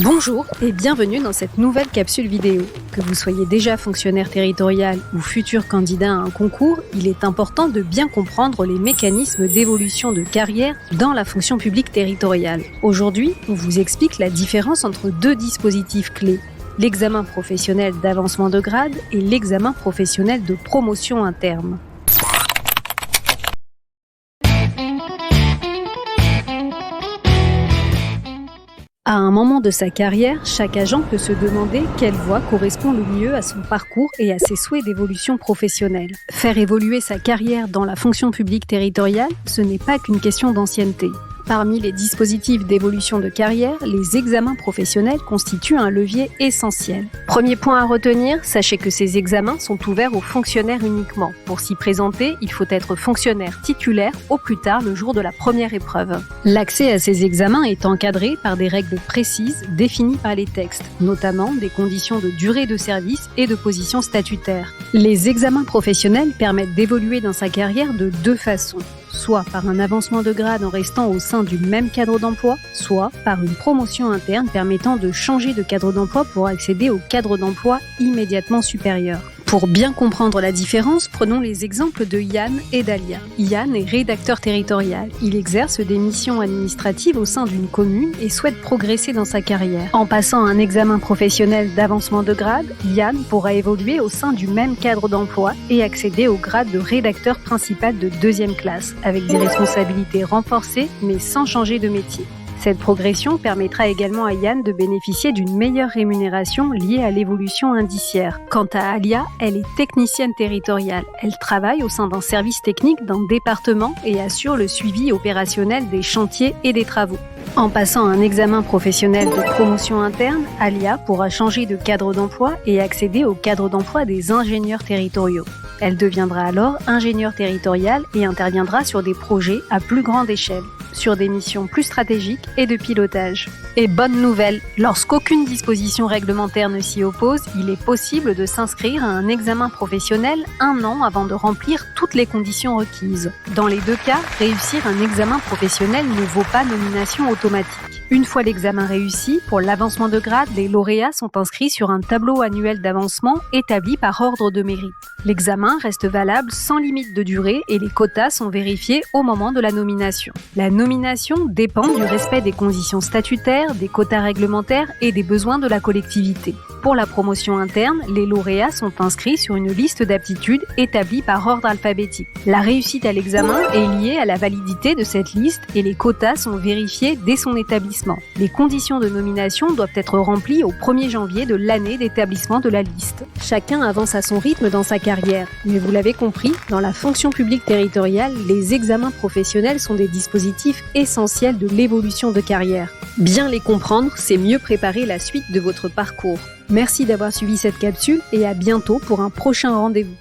Bonjour et bienvenue dans cette nouvelle capsule vidéo. Que vous soyez déjà fonctionnaire territorial ou futur candidat à un concours, il est important de bien comprendre les mécanismes d'évolution de carrière dans la fonction publique territoriale. Aujourd'hui, on vous explique la différence entre deux dispositifs clés, l'examen professionnel d'avancement de grade et l'examen professionnel de promotion interne. À un moment de sa carrière, chaque agent peut se demander quelle voie correspond le mieux à son parcours et à ses souhaits d'évolution professionnelle. Faire évoluer sa carrière dans la fonction publique territoriale, ce n'est pas qu'une question d'ancienneté. Parmi les dispositifs d'évolution de carrière, les examens professionnels constituent un levier essentiel. Premier point à retenir, sachez que ces examens sont ouverts aux fonctionnaires uniquement. Pour s'y présenter, il faut être fonctionnaire titulaire au plus tard le jour de la première épreuve. L'accès à ces examens est encadré par des règles précises définies par les textes, notamment des conditions de durée de service et de position statutaire. Les examens professionnels permettent d'évoluer dans sa carrière de deux façons. Soit par un avancement de grade en restant au sein du même cadre d'emploi, soit par une promotion interne permettant de changer de cadre d'emploi pour accéder au cadre d'emploi immédiatement supérieur. Pour bien comprendre la différence, prenons les exemples de Yann et d'Alia. Yann est rédacteur territorial. Il exerce des missions administratives au sein d'une commune et souhaite progresser dans sa carrière. En passant un examen professionnel d'avancement de grade, Yann pourra évoluer au sein du même cadre d'emploi et accéder au grade de rédacteur principal de 2e classe, avec des responsabilités renforcées mais sans changer de métier. Cette progression permettra également à Yann de bénéficier d'une meilleure rémunération liée à l'évolution indiciaire. Quant à Alia, elle est technicienne territoriale. Elle travaille au sein d'un service technique d'un département et assure le suivi opérationnel des chantiers et des travaux. En passant un examen professionnel de promotion interne, Alia pourra changer de cadre d'emploi et accéder au cadre d'emploi des ingénieurs territoriaux. Elle deviendra alors ingénieure territoriale et interviendra sur des projets à plus grande échelle, sur des missions plus stratégiques et de pilotage. Et bonne nouvelle, lorsqu'aucune disposition réglementaire ne s'y oppose, il est possible de s'inscrire à un examen professionnel 1 an avant de remplir toutes les conditions requises. Dans les deux cas, réussir un examen professionnel ne vaut pas nomination automatique. Une fois l'examen réussi, pour l'avancement de grade, les lauréats sont inscrits sur un tableau annuel d'avancement établi par ordre de mérite. L'examen reste valable sans limite de durée et les quotas sont vérifiés au moment de la nomination. La nomination dépend du respect des conditions statutaires, des quotas réglementaires et des besoins de la collectivité. Pour la promotion interne, les lauréats sont inscrits sur une liste d'aptitudes établie par ordre alphabétique. La réussite à l'examen est liée à la validité de cette liste et les quotas sont vérifiés dès son établissement. Les conditions de nomination doivent être remplies au 1er janvier de l'année d'établissement de la liste. Chacun avance à son rythme dans sa carrière, mais vous l'avez compris, dans la fonction publique territoriale, les examens professionnels sont des dispositifs essentiels de l'évolution de carrière. Bien les comprendre, c'est mieux préparer la suite de votre parcours. Merci d'avoir suivi cette capsule et à bientôt pour un prochain rendez-vous.